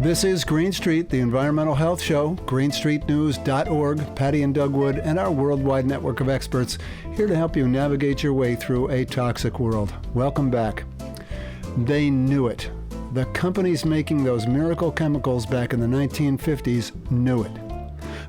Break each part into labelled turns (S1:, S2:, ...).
S1: This is Green Street, the Environmental Health Show, greenstreetnews.org, Patti and Doug Wood, and our worldwide network of experts here to help you navigate your way through a toxic world. Welcome back. They knew it. The companies making those miracle chemicals back in the 1950s knew it.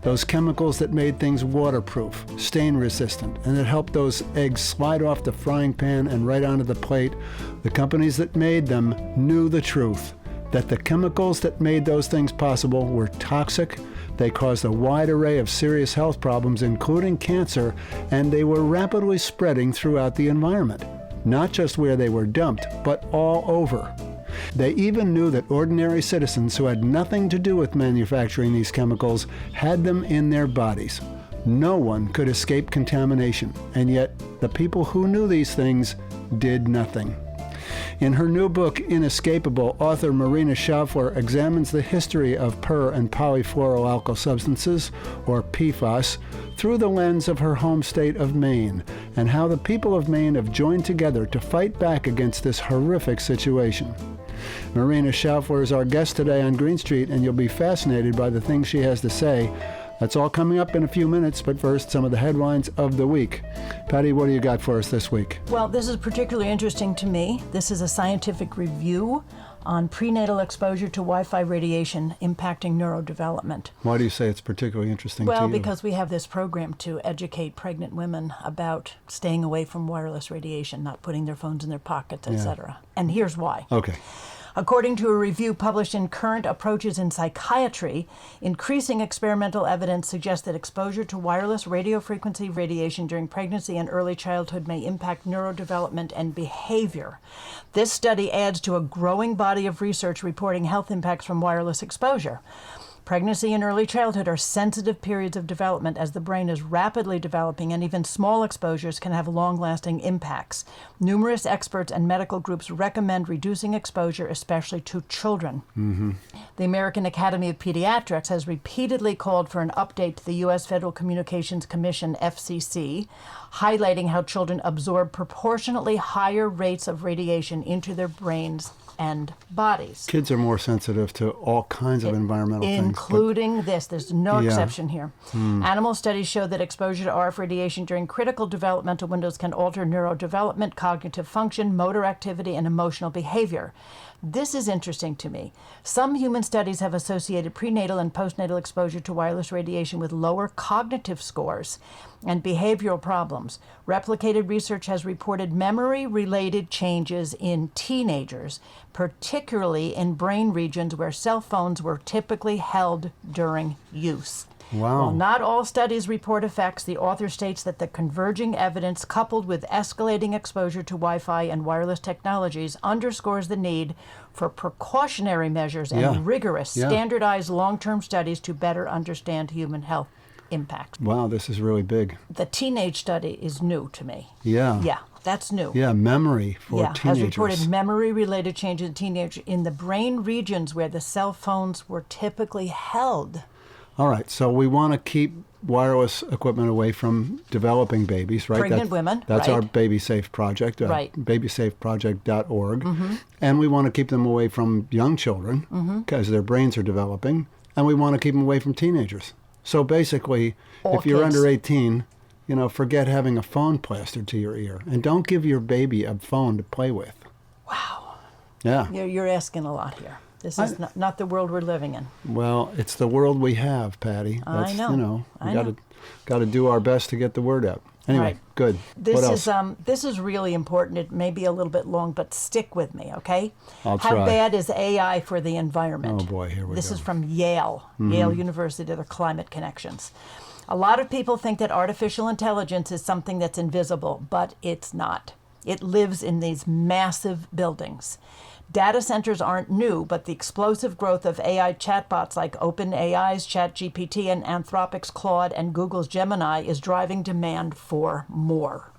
S1: Those chemicals that made things waterproof, stain resistant, and that helped those eggs slide off the frying pan and right onto the plate, the companies that made them knew the truth. That the chemicals that made those things possible were toxic, they caused a wide array of serious health problems, including cancer, and they were rapidly spreading throughout the environment. Not just where they were dumped, but all over. They even knew that ordinary citizens who had nothing to do with manufacturing these chemicals had them in their bodies. No one could escape contamination, and yet the people who knew these things did nothing. In her new book, Inescapable, author Marina Schauffler examines the history of per- and polyfluoroalkyl substances, or PFAS, through the lens of her home state of Maine, and how the people of Maine have joined together to fight back against this horrific situation. Marina Schauffler is our guest today on Green Street, and you'll be fascinated by the things she has to say. That's all coming up in a few minutes, but first, some of the headlines of the week. Patti, what do you got for us this week?
S2: Well, this is particularly interesting to me. This is a scientific review on prenatal exposure to Wi-Fi radiation impacting neurodevelopment.
S1: Why do you say it's particularly interesting to you?
S2: Well, because we have this program to educate pregnant women about staying away from wireless radiation, not putting their phones in their pockets, etc. And here's why.
S1: Okay.
S2: According to a review published in Current Approaches in Psychiatry, increasing experimental evidence suggests that exposure to wireless radiofrequency radiation during pregnancy and early childhood may impact neurodevelopment and behavior. This study adds to a growing body of research reporting health impacts from wireless exposure. Pregnancy and early childhood are sensitive periods of development as the brain is rapidly developing, and even small exposures can have long-lasting impacts. Numerous experts and medical groups recommend reducing exposure, especially to children. The American Academy of Pediatrics has repeatedly called for an update to the U.S. Federal Communications Commission, FCC, highlighting how children absorb proportionately higher rates of radiation into their brains and bodies.
S1: Kids are more sensitive to all kinds of environmental things.
S2: Including this. There's no exception here. Animal studies show that exposure to RF radiation during critical developmental windows can alter neurodevelopment, cognitive function, motor activity, and emotional behavior. This is interesting to me. Some human studies have associated prenatal and postnatal exposure to wireless radiation with lower cognitive scores and behavioral problems. Replicated research has reported memory-related changes in teenagers, particularly in brain regions where cell phones were typically held during use.
S1: Wow.
S2: While not all studies report effects, the author states that the converging evidence coupled with escalating exposure to Wi-Fi and wireless technologies underscores the need for precautionary measures and rigorous, standardized long-term studies to better understand human health impacts.
S1: Wow, this is really big.
S2: The teenage study is new to me.
S1: Yeah,
S2: that's new.
S1: Yeah, memory for teenagers.
S2: Has reported memory-related changes in teenagers in the brain regions where the cell phones were typically held.
S1: All right, so we want to keep wireless equipment away from developing babies, right?
S2: Pregnant women,
S1: That's
S2: right.
S1: our Baby Safe Project, babysafeproject.org. And we want to keep them away from young children because their brains are developing. And we want to keep them away from teenagers. So basically, if you're under 18, forget having a phone plastered to your ear. And don't give your baby a phone to play with.
S2: Wow.
S1: Yeah.
S2: You're asking a lot here. This is not the world we're living in.
S1: Well, it's the world we have, Patti.
S2: I know.
S1: We got to do our best to get the word out. Anyway,
S2: right.
S1: Good. What else?
S2: This is really important. It may be a little bit long, but stick with me, okay?
S1: I'll try.
S2: How bad is AI for the environment?
S1: Oh boy, here we go.
S2: This is from Yale University, their climate connections. A lot of people think that artificial intelligence is something that's invisible, but it's not. It lives in these massive buildings. Data centers aren't new, but the explosive growth of AI chatbots like OpenAI's ChatGPT and Anthropic's Claude and Google's Gemini is driving demand for more.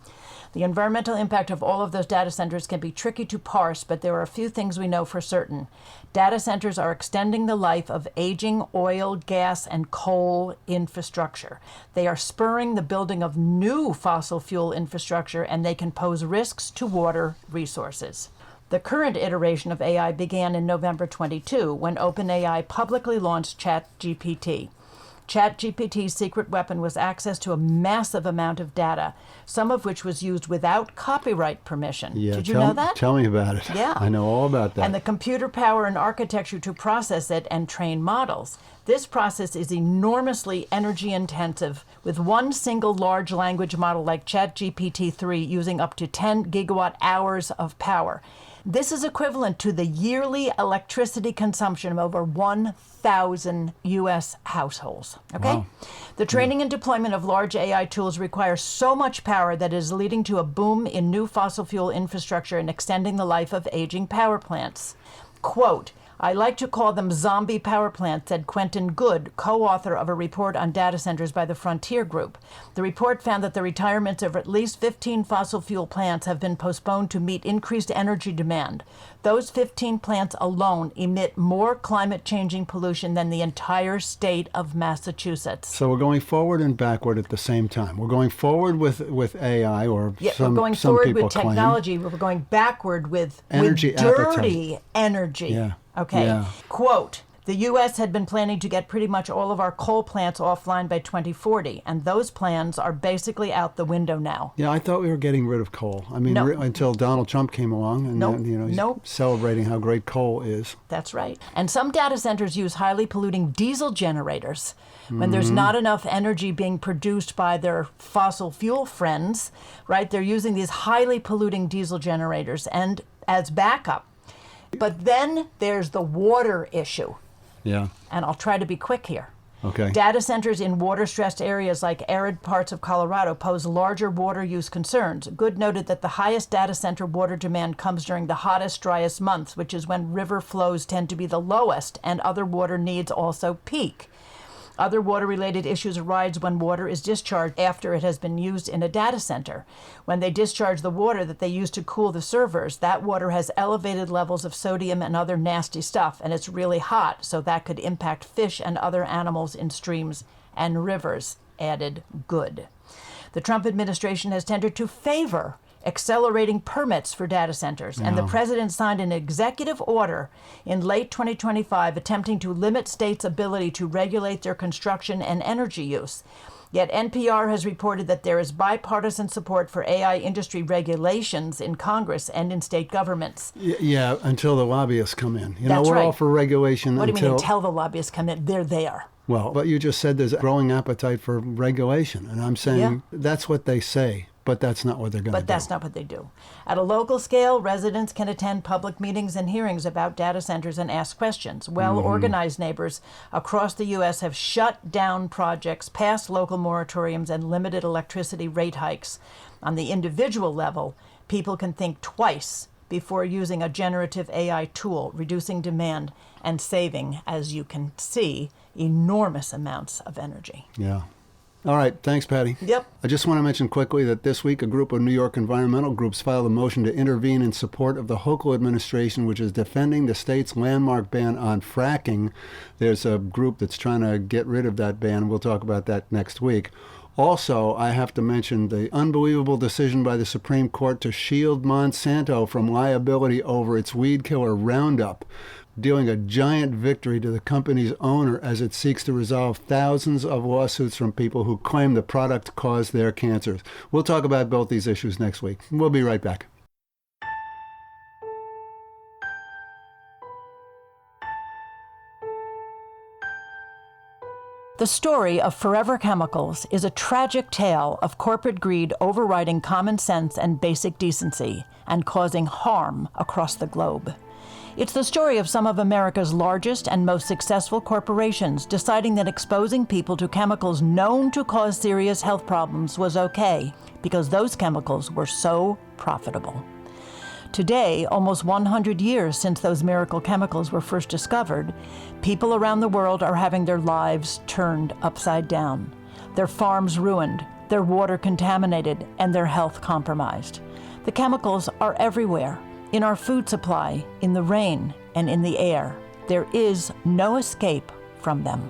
S2: The environmental impact of all of those data centers can be tricky to parse, but there are a few things we know for certain. Data centers are extending the life of aging oil, gas, and coal infrastructure. They are spurring the building of new fossil fuel infrastructure, and they can pose risks to water resources. The current iteration of AI began in November 22 when OpenAI publicly launched ChatGPT. ChatGPT's secret weapon was access to a massive amount of data, some of which was used without copyright permission.
S1: Yeah,
S2: Did you know that?
S1: Tell me about it.
S2: Yeah.
S1: I know all about that.
S2: And the computer power and architecture to process it and train models. This process is enormously energy intensive, with one single large language model like ChatGPT-3 using up to 10 gigawatt hours of power. This is equivalent to the yearly electricity consumption of over 1,000 U.S. households. Okay?
S1: Wow.
S2: The training and deployment of large AI tools requires so much power that it is leading to a boom in new fossil fuel infrastructure and extending the life of aging power plants. Quote, "I like to call them zombie power plants," said Quentin Good, co-author of a report on data centers by the Frontier Group. The report found that the retirements of at least 15 fossil fuel plants have been postponed to meet increased energy demand. Those 15 plants alone emit more climate-changing pollution than the entire state of Massachusetts.
S1: So we're going forward and backward at the same time. We're going forward with AI, or
S2: we're going
S1: some
S2: forward
S1: people
S2: with
S1: claim.
S2: technology. We're going backward with
S1: Energy
S2: dirty
S1: appetite.
S2: energy.
S1: Yeah.
S2: Okay.
S1: Yeah.
S2: Quote, "The U.S. had been planning to get pretty much all of our coal plants offline by 2040, and those plans are basically out the window now."
S1: Yeah, I thought we were getting rid of coal. I mean,
S2: No.
S1: until Donald Trump came along and
S2: Nope.
S1: then, he's
S2: Nope.
S1: celebrating how great coal is.
S2: That's right. And some data centers use highly polluting diesel generators. When there's not enough energy being produced by their fossil fuel friends, right? They're using these highly polluting diesel generators and as backup. But then there's the water issue.
S1: Yeah.
S2: And I'll try to be quick here.
S1: Okay.
S2: Data centers in water-stressed areas like arid parts of Colorado pose larger water use concerns. Good noted that the highest data center water demand comes during the hottest, driest months, which is when river flows tend to be the lowest and other water needs also peak. Other water-related issues arise when water is discharged after it has been used in a data center. When they discharge the water that they use to cool the servers, that water has elevated levels of sodium and other nasty stuff, and it's really hot, so that could impact fish and other animals in streams and rivers, added Good. The Trump administration has tended to favor accelerating permits for data centers, and the president signed an executive order in late 2025 attempting to limit states' ability to regulate their construction and energy use. Yet NPR has reported that there is bipartisan support for AI industry regulations in Congress and in state governments.
S1: Yeah, until the lobbyists come in.
S2: That's
S1: we're
S2: right.
S1: all for regulation
S2: What do you mean
S1: until...
S2: until the lobbyists come in? They're there.
S1: Well, but you just said there's a growing appetite for regulation, and I'm saying that's what they say. But that's not what they're going to do.
S2: But that's not what they do. At a local scale, residents can attend public meetings and hearings about data centers and ask questions. Well-organized neighbors across the U.S. have shut down projects, passed local moratoriums, and limited electricity rate hikes. On the individual level, people can think twice before using a generative AI tool, reducing demand and saving, as you can see, enormous amounts of energy.
S1: Yeah. All right. Thanks, Patti.
S2: Yep.
S1: I just want to mention quickly that this week a group of New York environmental groups filed a motion to intervene in support of the Hochul administration, which is defending the state's landmark ban on fracking. There's a group that's trying to get rid of that ban. We'll talk about that next week. Also, I have to mention the unbelievable decision by the Supreme Court to shield Monsanto from liability over its weed killer Roundup, dealing a giant victory to the company's owner as it seeks to resolve thousands of lawsuits from people who claim the product caused their cancers. We'll talk about both these issues next week. We'll be right back.
S2: The story of Forever Chemicals is a tragic tale of corporate greed overriding common sense and basic decency and causing harm across the globe. It's the story of some of America's largest and most successful corporations deciding that exposing people to chemicals known to cause serious health problems was okay because those chemicals were so profitable. Today, almost 100 years since those miracle chemicals were first discovered, people around the world are having their lives turned upside down, their farms ruined, their water contaminated, and their health compromised. The chemicals are everywhere, in our food supply, in the rain, and in the air. There is no escape from them.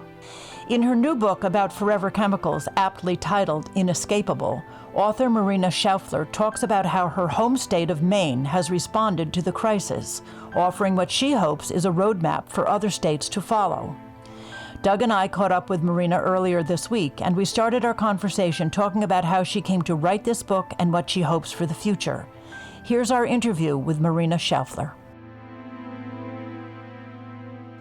S2: In her new book about forever chemicals, aptly titled Inescapable, Author Marina Schauffler talks about how her home state of Maine has responded to the crisis, offering what she hopes is a roadmap for other states to follow. Doug and I caught up with Marina earlier this week, and we started our conversation talking about how she came to write this book and what she hopes for the future. Here's our interview with Marina Schauffler.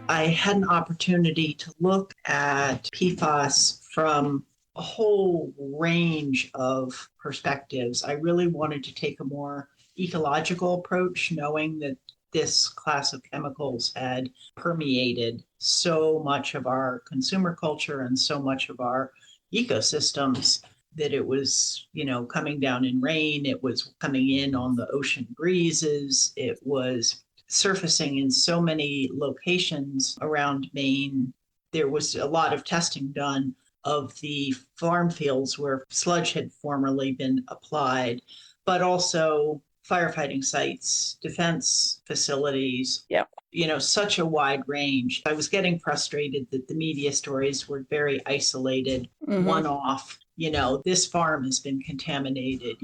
S3: I had an opportunity to look at PFAS from a whole range of perspectives. I really wanted to take a more ecological approach, knowing that this class of chemicals had permeated so much of our consumer culture and so much of our ecosystems that it was, coming down in rain, it was coming in on the ocean breezes, it was surfacing in so many locations around Maine. There was a lot of testing done of the farm fields where sludge had formerly been applied, but also firefighting sites, defense facilities, such a wide range. I was getting frustrated that the media stories were very isolated, one-off. This farm has been contaminated.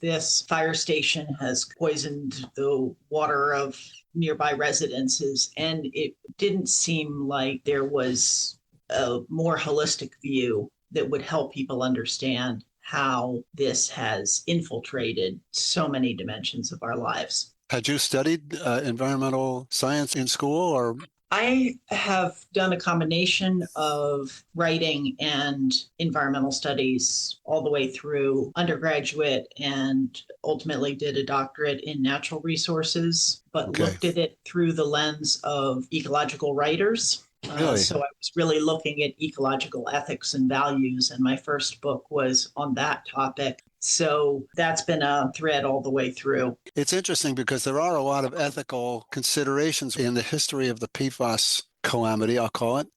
S3: This fire station has poisoned the water of nearby residences. And it didn't seem like there was a more holistic view that would help people understand how this has infiltrated so many dimensions of our lives.
S1: Had you studied environmental science in school, or?
S3: I have done a combination of writing and environmental studies all the way through undergraduate, and ultimately did a doctorate in natural resources, but looked at it through the lens of ecological writers.
S1: Really?
S3: So I was really looking at ecological ethics and values, and my first book was on that topic. So that's been a thread all the way through.
S1: It's interesting because there are a lot of ethical considerations in the history of the PFAS calamity, I'll call it.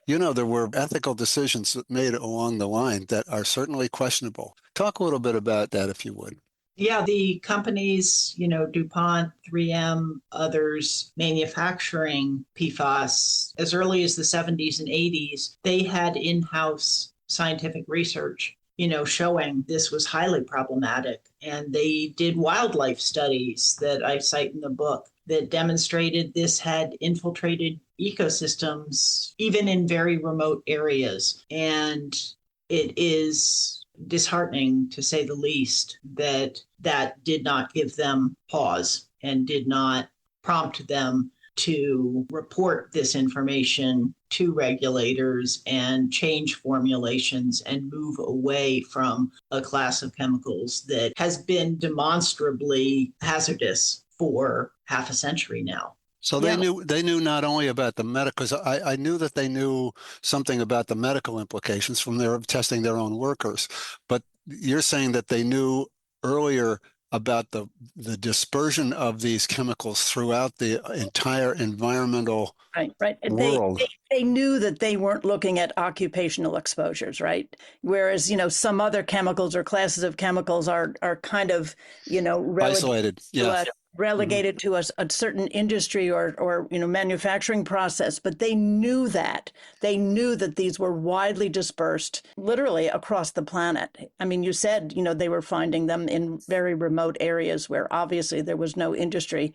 S1: There were ethical decisions made along the line that are certainly questionable. Talk a little bit about that, if you would.
S3: Yeah, the companies, DuPont, 3M, others manufacturing PFAS as early as the 70s and 80s, they had in-house scientific research, showing this was highly problematic. And they did wildlife studies that I cite in the book that demonstrated this had infiltrated ecosystems, even in very remote areas. And it is disheartening, to say the least, that did not give them pause and did not prompt them to report this information to regulators and change formulations and move away from a class of chemicals that has been demonstrably hazardous for half a century now.
S1: So they knew not only about the medical, because I knew that they knew something about the medical implications from their testing their own workers, but you're saying that they knew earlier about the dispersion of these chemicals throughout the entire environmental world.
S2: They knew that they weren't looking at occupational exposures, right? Whereas, some other chemicals or classes of chemicals are kind of,
S1: isolated.
S2: Relegated to a certain industry or manufacturing process, but they knew that. They knew that these were widely dispersed, literally across the planet. I mean, you said, they were finding them in very remote areas where obviously there was no industry.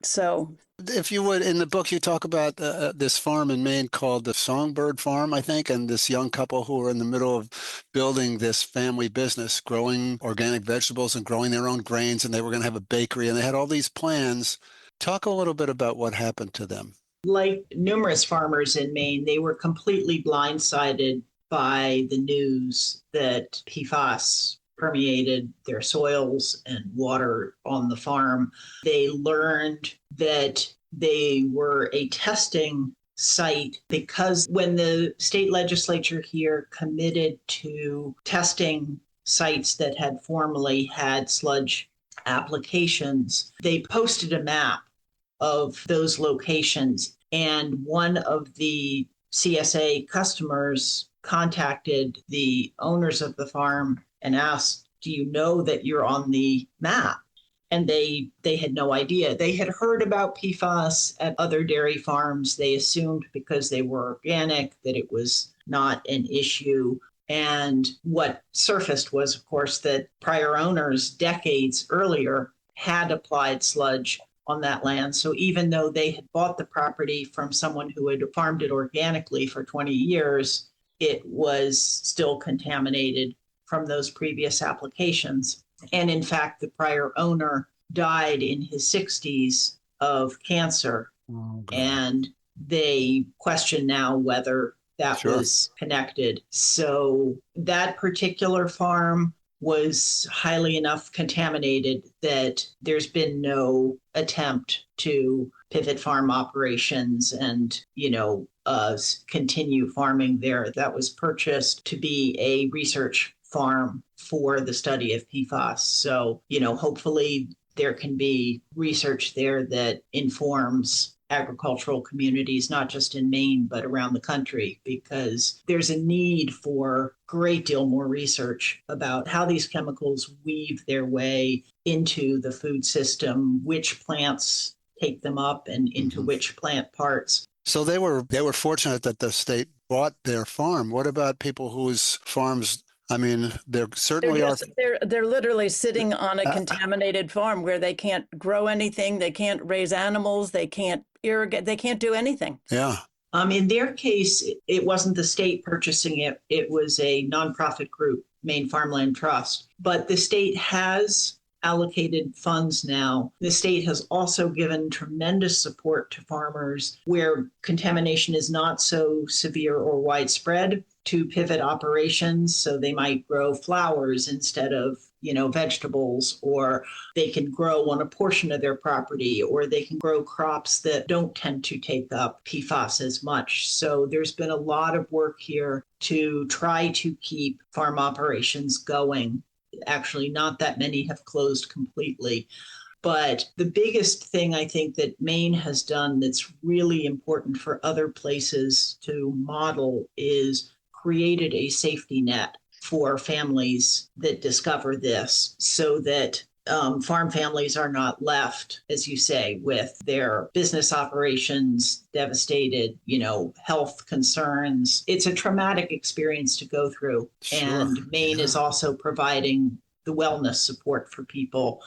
S2: So,
S1: if you would, in the book, you talk about this farm in Maine called the Songbird Farm, I think, and this young couple who were in the middle of building this family business, growing organic vegetables and growing their own grains, and they were going to have a bakery, and they had all these plans. Talk a little bit about what happened to them.
S3: Like numerous farmers in Maine, they were completely blindsided by the news that PFAS permeated their soils and water on the farm. They learned that they were a testing site because when the state legislature here committed to testing sites that had formerly had sludge applications, they posted a map of those locations. And one of the CSA customers contacted the owners of the farm and asked, do you know that you're on the map? And they had no idea. They had heard about PFAS at other dairy farms. They assumed because they were organic that it was not an issue. And what surfaced was, of course, that prior owners decades earlier had applied sludge on that land. So even though they had bought the property from someone who had farmed it organically for 20 years, it was still contaminated from those previous applications. And in fact, the prior owner died in his 60s of cancer.
S1: Oh, God.
S3: And they question now whether that was connected. So that particular farm was highly enough contaminated that there's been no attempt to pivot farm operations and, continue farming there. That was purchased to be a research farm for the study of PFAS. So, hopefully there can be research there that informs agricultural communities, not just in Maine, but around the country, because there's a need for a great deal more research about how these chemicals weave their way into the food system, which plants take them up and into which plant parts.
S1: So they were fortunate that the state bought their farm. What about people whose farms, there certainly are.
S2: They're literally sitting on a contaminated farm where they can't grow anything, they can't raise animals, they can't irrigate, they can't do anything.
S1: Yeah.
S3: In their case, it wasn't the state purchasing it. It was a nonprofit group, Maine Farmland Trust. But the state has allocated funds now. The state has also given tremendous support to farmers where contamination is not so severe or widespread to pivot operations. So they might grow flowers instead of, vegetables, or they can grow on a portion of their property, or they can grow crops that don't tend to take up PFAS as much. So there's been a lot of work here to try to keep farm operations going. Actually, not that many have closed completely. But the biggest thing I think that Maine has done that's really important for other places to model is created a safety net for families that discover this, so that farm families are not left, as you say, with their business operations devastated, health concerns. It's a traumatic experience to go through.
S1: Sure.
S3: And Maine is also providing the wellness support for people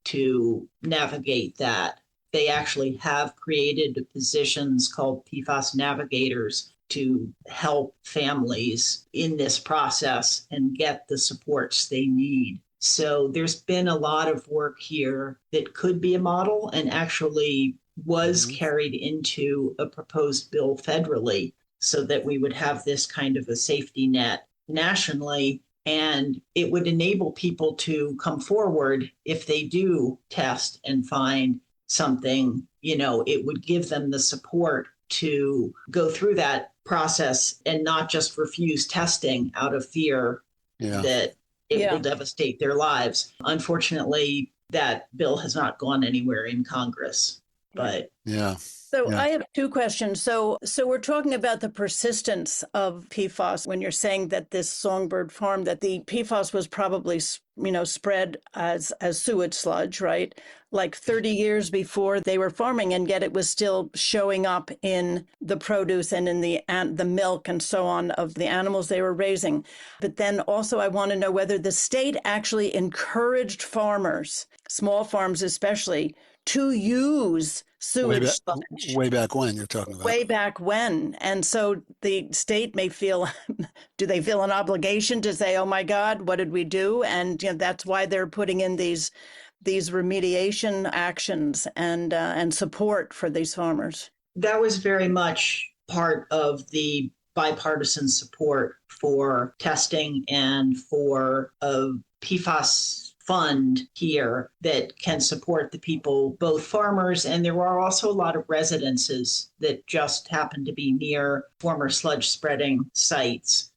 S3: to navigate that. They actually have created positions called PFAS navigators to help families in this process and get the supports they need. So there's been a lot of work here that could be a model and actually was carried into a proposed bill federally so that we would have this kind of a safety net nationally. And it would enable people to come forward if they do test and find something, it would give them the support to go through that process and not just refuse testing out of fear that it will devastate their lives. Unfortunately, that bill has not gone anywhere in Congress. But
S2: I have two questions. So we're talking about the persistence of PFAS when you're saying that this Songbird farm, that the PFAS was probably, spread as sewage sludge, right? Like 30 years before they were farming, and yet it was still showing up in the produce and in the milk and so on of the animals they were raising. But then also I want to know whether the state actually encouraged farmers, small farms especially, to use sewage sludge.
S1: Way back when you're talking about.
S2: Way back when. And so the state may feel, do they feel an obligation to say, oh my God, what did we do? And that's why they're putting in these remediation actions and support for these farmers.
S3: That was very much part of the bipartisan support for testing and for a PFAS fund here that can support the people, both farmers, and there are also a lot of residences that just happen to be near former sludge spreading sites.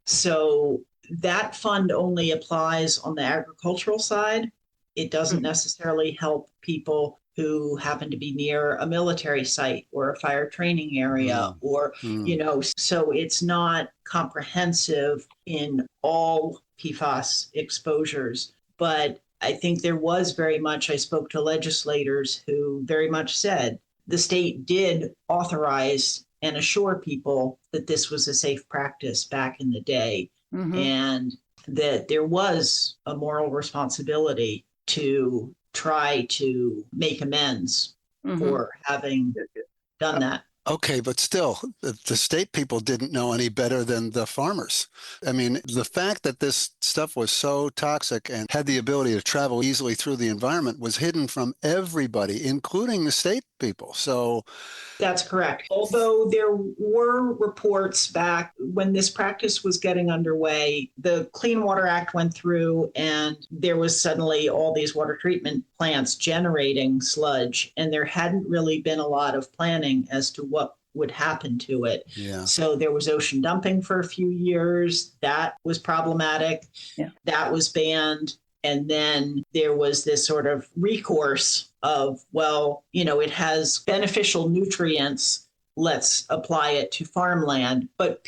S3: So that fund only applies on the agricultural side. It doesn't necessarily help people who happen to be near a military site or a fire training area or, so it's not comprehensive in all PFAS exposures. But I think there was very much, I spoke to legislators who very much said the state did authorize and assure people that this was a safe practice back in the day, and that there was a moral responsibility to try to make amends for having done that.
S1: Okay, but still, the state people didn't know any better than the farmers. I mean, the fact that this stuff was so toxic and had the ability to travel easily through the environment was hidden from everybody, including the state people. So
S3: that's correct. Although there were reports back when this practice was getting underway, the Clean Water Act went through and there was suddenly all these water treatment plants generating sludge, and there hadn't really been a lot of planning as to what would happen to it.
S1: Yeah.
S3: So there was ocean dumping for a few years. That was problematic. Yeah. That was banned. And then there was this sort of recourse of, well, you know, it has beneficial nutrients. Let's apply it to farmland. But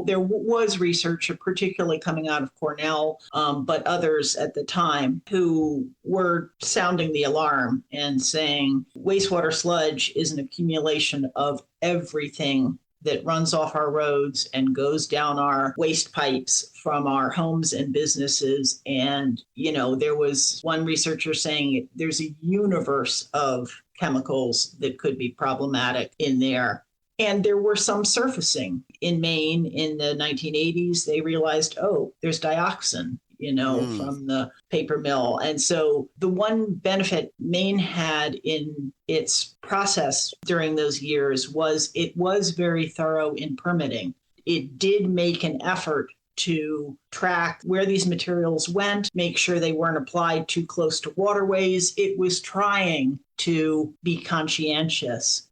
S3: there was research, particularly coming out of Cornell, but others at the time, who were sounding the alarm and saying wastewater sludge is an accumulation of everything that runs off our roads and goes down our waste pipes from our homes and businesses. And, you know, there was one researcher saying there's a universe of chemicals that could be problematic in there. And there were some surfacing. In Maine in the 1980s, they realized, oh, there's dioxin, you know, from the paper mill. And so the one benefit Maine had in its process during those years was it was very thorough in permitting. It did make an effort to track where these materials went, make sure they weren't applied too close to waterways. It was trying to be conscientious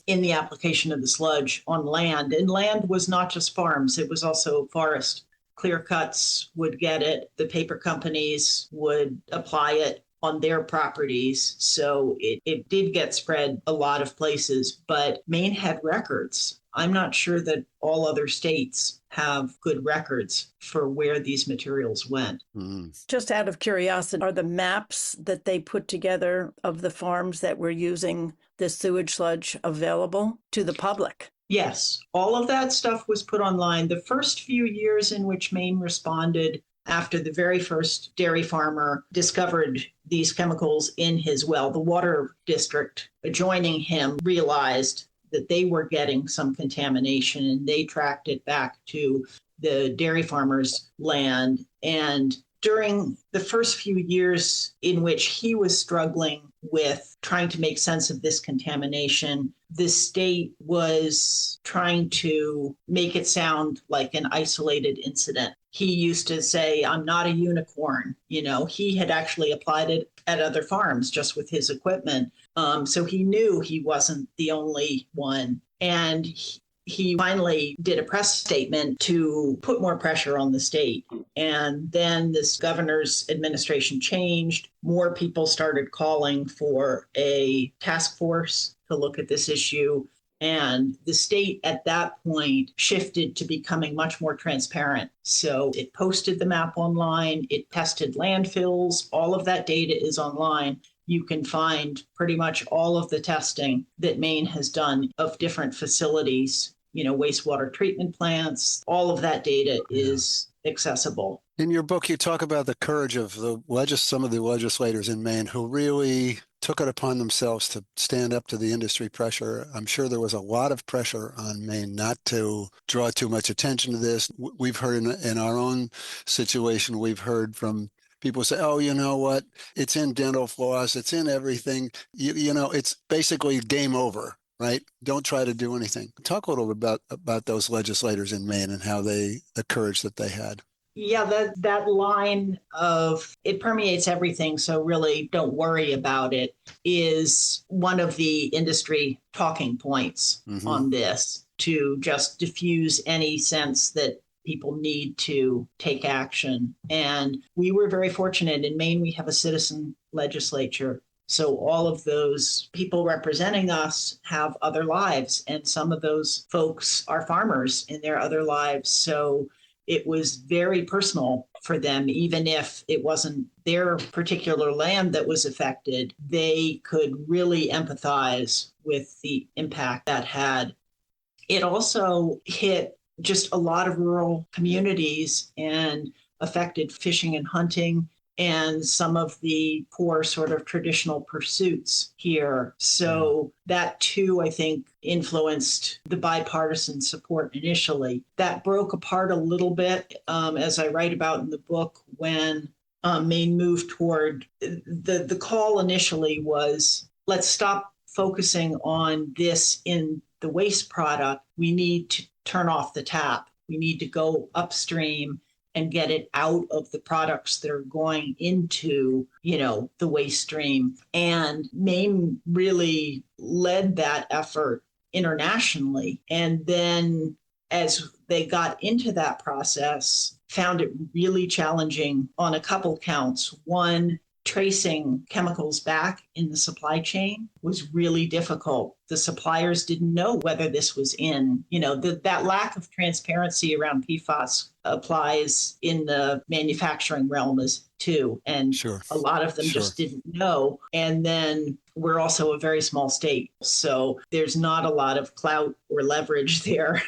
S3: in the application of the sludge on land. And land was not just farms, it was also forest. Clear cuts would get it. The paper companies would apply it on their properties. So it did get spread a lot of places, but Maine had records. I'm not sure that all other states have good records for where these materials went.
S2: Just out of curiosity, are the maps that they put together of the farms that were using this sewage sludge available to the public?
S3: Yes, all of that stuff was put online. The first few years in which Maine responded after the very first dairy farmer discovered these chemicals in his well, the water district adjoining him realized that they were getting some contamination, and they tracked it back to the dairy farmer's land. And during the first few years in which he was struggling with trying to make sense of this contamination, the state was trying to make it sound like an isolated incident. He used to say, I'm not a unicorn. You know, he had actually applied it at other farms just with his equipment. So he knew he wasn't the only one. And he finally did a press statement to put more pressure on the state. And then this governor's administration changed. More people started calling for a task force to look at this issue. And the state at that point shifted to becoming much more transparent. So it posted the map online, it tested landfills, all of that data is online. You can find pretty much all of the testing that Maine has done of different facilities, you know, wastewater treatment plants, all of that data is accessible.
S1: In your book, you talk about the courage of some of the legislators in Maine who really took it upon themselves to stand up to the industry pressure. I'm sure there was a lot of pressure on Maine not to draw too much attention to this. We've heard in our own situation, we've heard from people say, oh, you know what? It's in dental floss. It's in everything. You know, it's basically game over, right? Don't try to do anything. Talk a little bit about those legislators in Maine and how the courage that they had.
S3: Yeah, that line of it permeates everything, so really don't worry about it is one of the industry talking points on this, to just diffuse any sense that people need to take action. And we were very fortunate. In Maine, we have a citizen legislature. So all of those people representing us have other lives. And some of those folks are farmers in their other lives. So it was very personal for them. Even if it wasn't their particular land that was affected, they could really empathize with the impact that had. It also hit just a lot of rural communities and affected fishing and hunting and some of the poor sort of traditional pursuits here. So that too, I think, influenced the bipartisan support initially. That broke apart a little bit, as I write about in the book, when Maine moved toward the call initially was, let's stop focusing on this in the waste product. We need to turn off the tap. We need to go upstream and get it out of the products that are going into, the waste stream. And Maine really led that effort internationally. And then as they got into that process, found it really challenging on a couple counts. One, tracing chemicals back in the supply chain was really difficult. The suppliers didn't know whether this was in, that lack of transparency around PFAS applies in the manufacturing realm as too. And a lot of them just didn't know. And then we're also a very small state. So there's not a lot of clout or leverage there,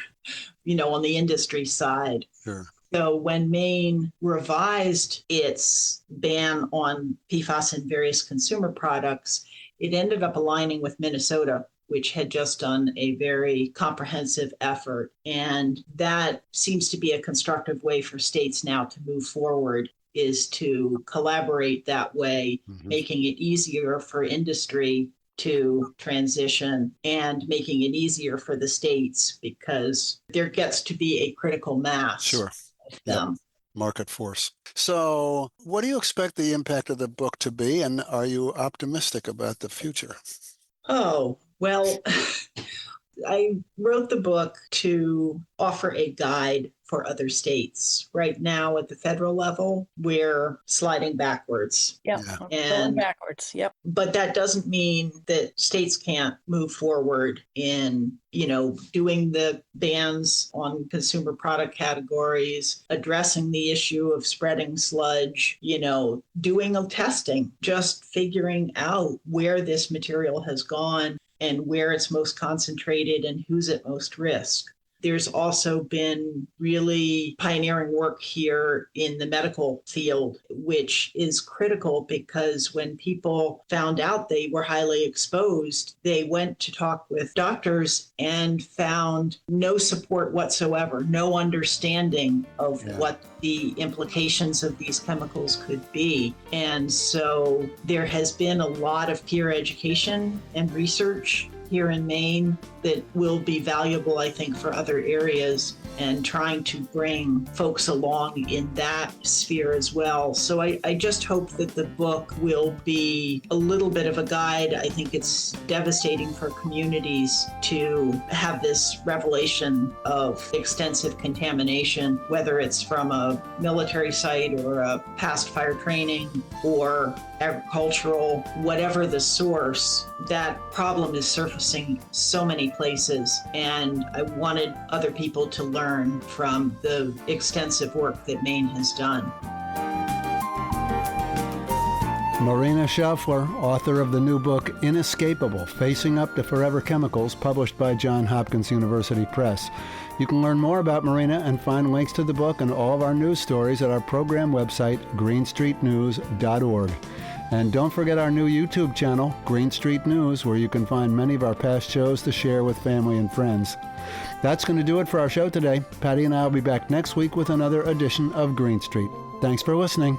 S3: on the industry side.
S1: Sure.
S3: So when Maine revised its ban on PFAS in various consumer products, it ended up aligning with Minnesota, which had just done a very comprehensive effort. And that seems to be a constructive way for states now to move forward, is to collaborate that way, making it easier for industry to transition and making it easier for the states, because there gets to be a critical mass. Them.
S1: Market force. So what do you expect the impact of the book to be, and are you optimistic about the future?
S3: Oh, well, I wrote the book to offer a guide for other states. Right now at the federal level, we're sliding backwards.
S2: Going backwards. Yep.
S3: But that doesn't mean that states can't move forward in, doing the bans on consumer product categories, addressing the issue of spreading sludge, doing a testing, just figuring out where this material has gone and where it's most concentrated and who's at most risk. There's also been really pioneering work here in the medical field, which is critical because when people found out they were highly exposed, they went to talk with doctors and found no support whatsoever, no understanding of what the implications of these chemicals could be. And so there has been a lot of peer education and research here in Maine that will be valuable, I think, for other areas, and trying to bring folks along in that sphere as well. So I just hope that the book will be a little bit of a guide. I think it's devastating for communities to have this revelation of extensive contamination, whether it's from a military site or a past fire training or agricultural, whatever the source. That problem is surfacing so many places, and I wanted other people to learn from the extensive work that Maine has done.
S1: Marina Schauffler, author of the new book Inescapable, Facing Up to Forever Chemicals, published by Johns Hopkins University Press. You can learn more about Marina and find links to the book and all of our news stories at our program website, greenstreetnews.org. And don't forget our new YouTube channel, Green Street News, where you can find many of our past shows to share with family and friends. That's going to do it for our show today. Patti and I will be back next week with another edition of Green Street. Thanks for listening.